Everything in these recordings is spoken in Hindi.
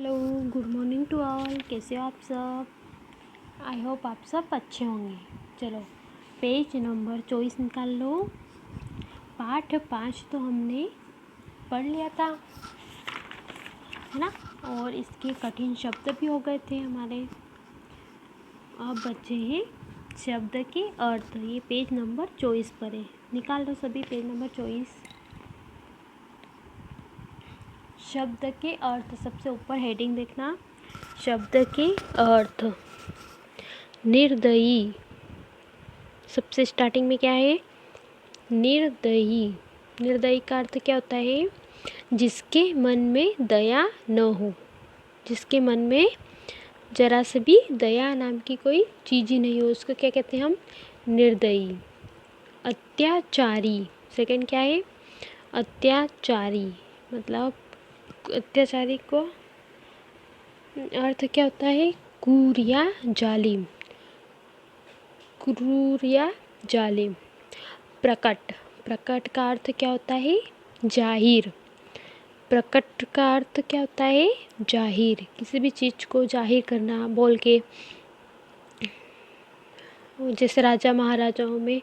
Hello, good morning to all. कैसे हो आप सब? आई होप आप सब अच्छे होंगे। चलो पेज नंबर 24 निकाल लो। पाठ 5 तो हमने पढ़ लिया था, है ना। और इसके कठिन शब्द भी हो गए थे हमारे। अब बचे हैं शब्द के अर्थ। ये पेज नंबर 24 पर है। निकाल लो सभी पेज नंबर 24। शब्द के अर्थ, सबसे ऊपर हेडिंग देखना। शब्द के अर्थ। निर्दयी, सबसे स्टार्टिंग में क्या है? निर्दयी। निर्दयी का अर्थ क्या होता है? जिसके मन में दया न हो, जिसके मन में जरा से भी दया नाम की कोई चीज़ ही नहीं हो, उसको क्या कहते हैं हम? निर्दयी। अत्याचारी, सेकंड क्या है? अत्याचारी। मतलब अत्याचारी को अर्थ क्या होता है? क्रूर या जालिम। क्रूर या जालिम। प्रकट, प्रकट का अर्थ क्या होता है? जाहिर। प्रकट का अर्थ क्या होता है? जाहिर। किसी भी चीज़ को जाहिर करना, बोल के। जैसे राजा महाराजाओं में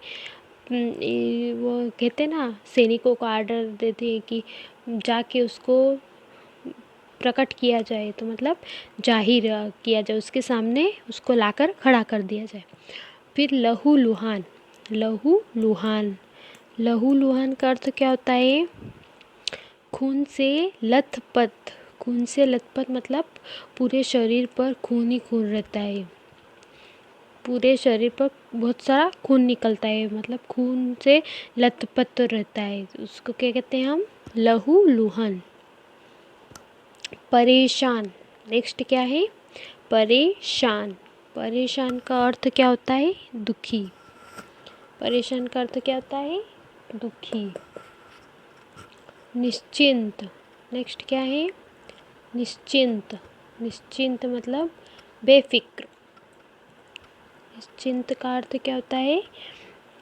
वो कहते हैं ना, सैनिकों को आर्डर देते हैं कि जाके उसको प्रकट किया जाए, तो मतलब जाहिर किया जाए, उसके सामने उसको लाकर खड़ा कर दिया जाए। फिर लहू लुहान। लहू लुहान, लहू लुहान का अर्थ क्या होता है? खून से लथपथ। खून से लथपथ मतलब पूरे शरीर पर खून ही खून रहता है, पूरे शरीर पर बहुत सारा खून निकलता है, मतलब खून से लथपथ रहता है, उसको क्या कहते हैं हम? लहू लुहान। परेशान, नेक्स्ट क्या है? परेशान। परेशान का अर्थ क्या होता है? दुखी। परेशान का अर्थ क्या होता है? दुखी। निश्चिंत, नेक्स्ट क्या है? निश्चिंत। निश्चिंत मतलब बेफिक्र। निश्चिंत का अर्थ क्या होता है?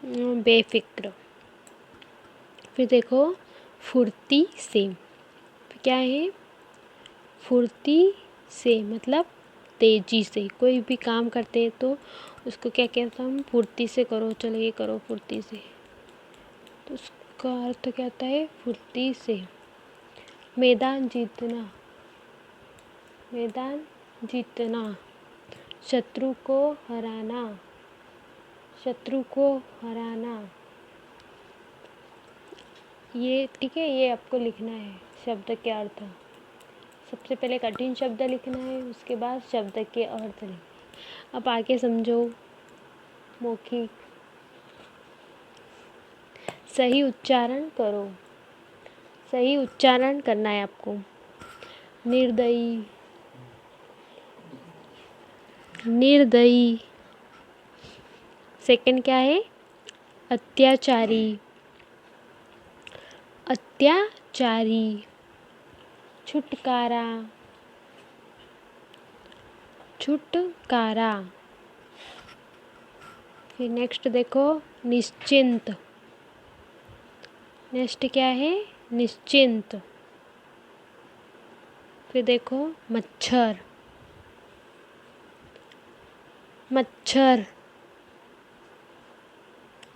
बेफिक्र। फिर देखो फुर्ती से, फिर क्या है? फुर्ती से मतलब तेजी से। कोई भी काम करते हैं तो उसको क्या कहते हैं हम? फुर्ती से करो, चलो ये करो फुर्ती से, तो उसका अर्थ क्या होता है? फुर्ती से। मैदान जीतना, मैदान जीतना। शत्रु को हराना, शत्रु को हराना। ये ठीक है, ये आपको लिखना है शब्द के अर्थ। सबसे पहले कठिन शब्द लिखना है, उसके बाद शब्द के अर्थ लिखना है। अब आगे समझो। मौखिक, सही उच्चारण करो, सही उच्चारण करना है आपको। निर्दयी, निर्दयी। सेकंड क्या है? अत्याचारी, अत्याचारी। छुटकारा, छुटकारा। फिर नेक्स्ट देखो निश्चिंत। नेक्स्ट क्या है? निश्चिंत। फिर देखो मच्छर, मच्छर।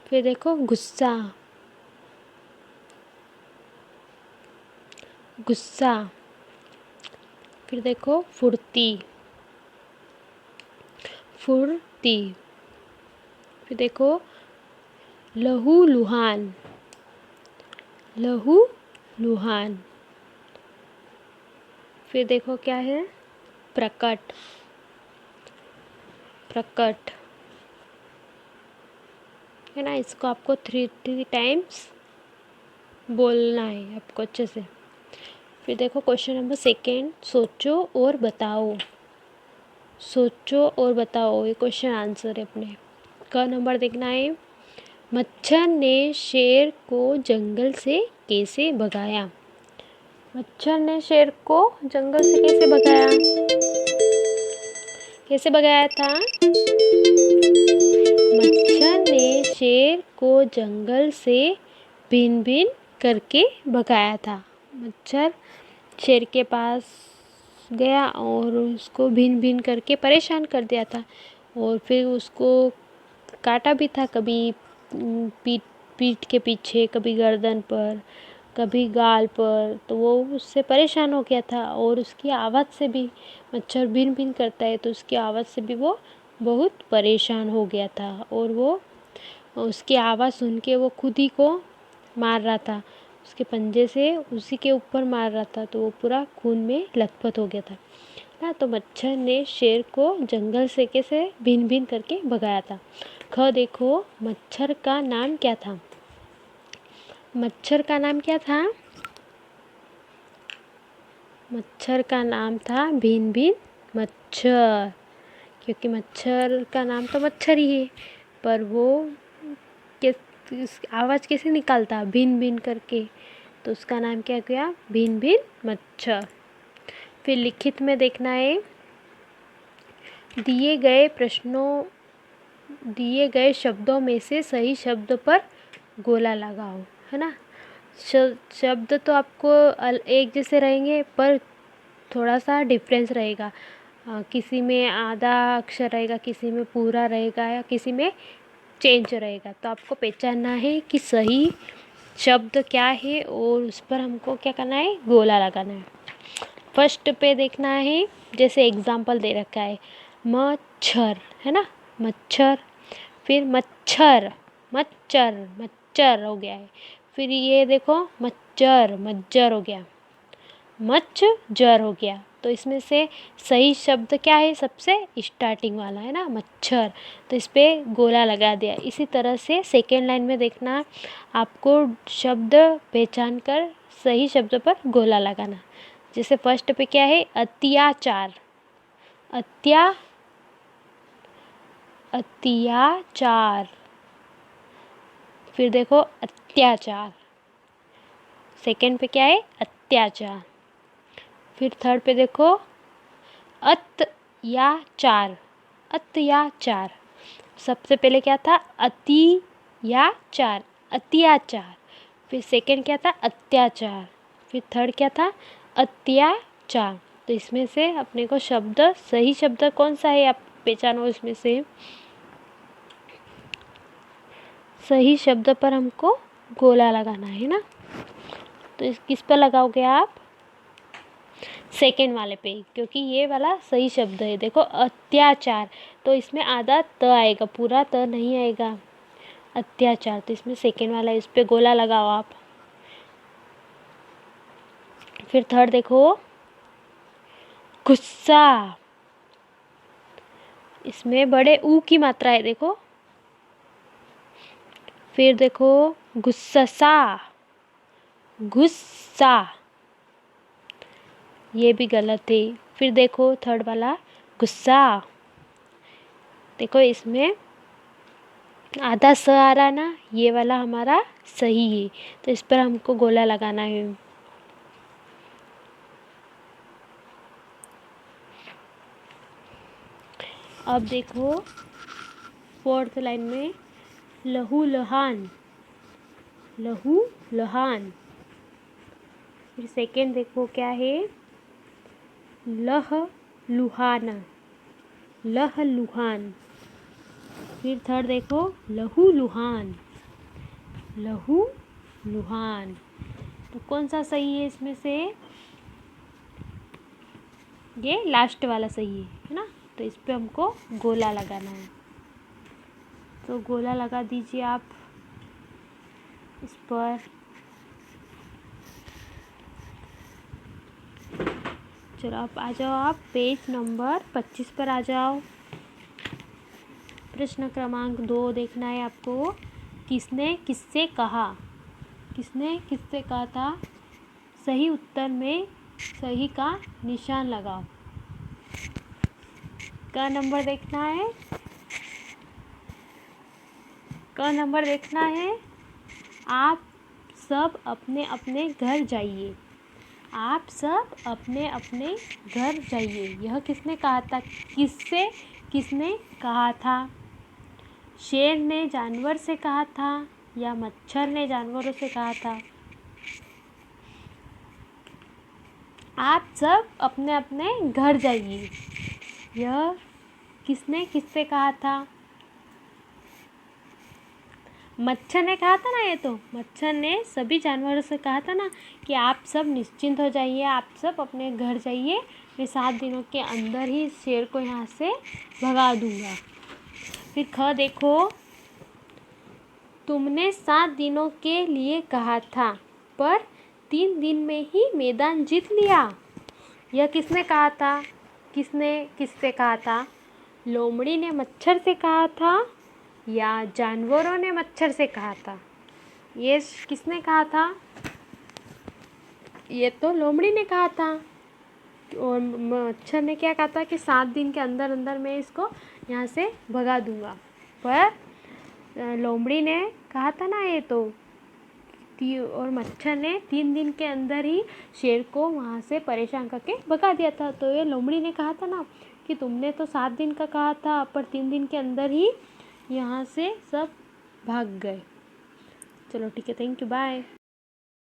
फिर देखो गुस्सा, गुस्सा। फिर देखो फुर्ती, फुर्ती। फिर देखो लहू लुहान, लहू लुहान। फिर देखो क्या है? प्रकट, प्रकट, है ना। इसको आपको 3 टाइम्स बोलना है आपको अच्छे से। फिर देखो क्वेश्चन नंबर सेकेंड, सोचो और बताओ। सोचो और बताओ, ये क्वेश्चन आंसर है अपने। का नंबर देखना है। मच्छर ने शेर को जंगल से कैसे भगाया? मच्छर ने शेर को जंगल से कैसे भगाया? कैसे भगाया था? मच्छर ने शेर को जंगल से भिन भिन करके भगाया था। मच्छर शेर के पास गया और उसको भिन भिन करके परेशान कर दिया था। और फिर उसको काटा भी था, कभी पीठ पीठ के पीछे, कभी गर्दन पर, कभी गाल पर। तो वो उससे परेशान हो गया था और उसकी आवाज़ से भी, मच्छर भिन भिन करता है तो उसकी आवाज़ से भी वो बहुत परेशान हो गया था। और वो उसकी आवाज़ सुन के वो खुद ही को मार रहा था, उसके पंजे से उसी के ऊपर मार रहा था, तो वो पूरा खून में लथपथ हो गया था ना। तो मच्छर ने शेर को जंगल से कैसे भिन भिन करके भगाया था। देखो मच्छर का नाम क्या था? मच्छर का नाम क्या था? मच्छर का नाम था भिन भिन मच्छर, क्योंकि मच्छर का नाम तो मच्छर ही है, पर वो आवाज़ कैसे निकालता? भिन भिन करके, तो उसका नाम क्या गया? भिन भिन मच्छर। फिर लिखित में देखना है, दिए गए शब्दों में से सही शब्द पर गोला लगाओ, है ना। शब्द तो आपको एक जैसे रहेंगे, पर थोड़ा सा डिफरेंस रहेगा। किसी में आधा अक्षर रहेगा, किसी में पूरा रहेगा, या किसी में चेंज रहेगा। तो आपको पहचानना है कि सही शब्द क्या है और उस पर हमको क्या करना है? गोला लगाना है। फर्स्ट पे देखना है, जैसे एग्जाम्पल दे रखा है मच्छर, है ना, मच्छर। फिर मच्छर, मच्छर मच्छर हो गया है। फिर ये देखो मच्छर, मज्जर हो गया, मच्छर हो गया। तो इसमें से सही शब्द क्या है? सबसे स्टार्टिंग वाला है ना, मच्छर। तो इस पे गोला लगा दिया। इसी तरह से सेकेंड लाइन में देखना, आपको शब्द पहचान कर सही शब्द पर गोला लगाना। जैसे फर्स्ट पे क्या है? अत्याचार, अत्याचार। फिर देखो अत्याचार, सेकेंड पे क्या है? अत्याचार। फिर थर्ड पे देखो अत्याचार, अत्याचार। सबसे पहले क्या था? अतियाचार, अत्याचार। फिर सेकेंड क्या था? अत्याचार। फिर थर्ड क्या था? अत्याचार। तो इसमें से अपने को शब्द, सही शब्द कौन सा है आप पहचानो। इसमें से सही शब्द पर हमको गोला लगाना है ना। तो किस पर लगाओगे आप? सेकेंड वाले पे, क्योंकि ये वाला सही शब्द है। देखो अत्याचार, तो इसमें आधा त आएगा, पूरा त नहीं आएगा। अत्याचार, तो इसमें सेकेंड वाला, इस पे गोला लगाओ आप। फिर थर्ड देखो गुस्सा, इसमें बड़े ऊ की मात्रा है, देखो। फिर देखो गुस्सा, गुस्सा, ये भी गलत है। फिर देखो थर्ड वाला गुस्सा, देखो इसमें आधा स आ रहा ना, ये वाला हमारा सही है, तो इस पर हमको गोला लगाना है। अब देखो फोर्थ लाइन में लहू लहान, लहू लहान। फिर सेकेंड देखो क्या है? लह लुहाना, लह लुहान। फिर थर्ड देखो लहू लुहान, लहू लुहान। तो कौन सा सही है इसमें से? ये लास्ट वाला सही है ना। तो इस पे हमको गोला लगाना है। तो गोला लगा दीजिए आप इस पर। चलो आप आ जाओ, आप पेज नंबर 25 पर आ जाओ। प्रश्न क्रमांक 2 देखना है आपको। किसने किससे कहा? किसने किससे कहा था? सही उत्तर में सही का निशान लगाओ। का नंबर देखना है, का नंबर देखना है। आप सब अपने अपने घर जाइए, आप सब अपने अपने घर जाइए। यह किसने कहा था? किससे किसने कहा था? शेर ने जानवर से कहा था या मच्छर ने जानवरों से कहा था? आप सब अपने अपने घर जाइए। यह किसने किससे कहा था? मच्छर ने कहा था ना। ये तो मच्छर ने सभी जानवरों से कहा था ना कि आप सब निश्चिंत हो जाइए, आप सब अपने घर जाइए, मैं 7 दिनों के अंदर ही शेर को यहाँ से भगा दूँगा। फिर ख देखो, तुमने 7 दिनों के लिए कहा था पर 3 दिन में ही मैदान जीत लिया। यह किसने कहा था? किसने किससे कहा था? लोमड़ी ने मच्छर से कहा था या जानवरों ने मच्छर से कहा था? ये किसने कहा था? ये तो लोमड़ी ने कहा था। और मच्छर ने क्या कहा था कि 7 दिन के अंदर अंदर मैं इसको यहाँ से भगा दूँगा। पर लोमड़ी ने कहा था ना ये तो, और मच्छर ने 3 दिन के अंदर ही शेर को वहाँ से परेशान करके भगा दिया था। तो ये लोमड़ी ने कहा था ना कि तुमने तो 7 दिन का कहा था पर 3 दिन के अंदर ही यहाँ से सब भाग गए। चलो ठीक है, थैंक यू, बाय।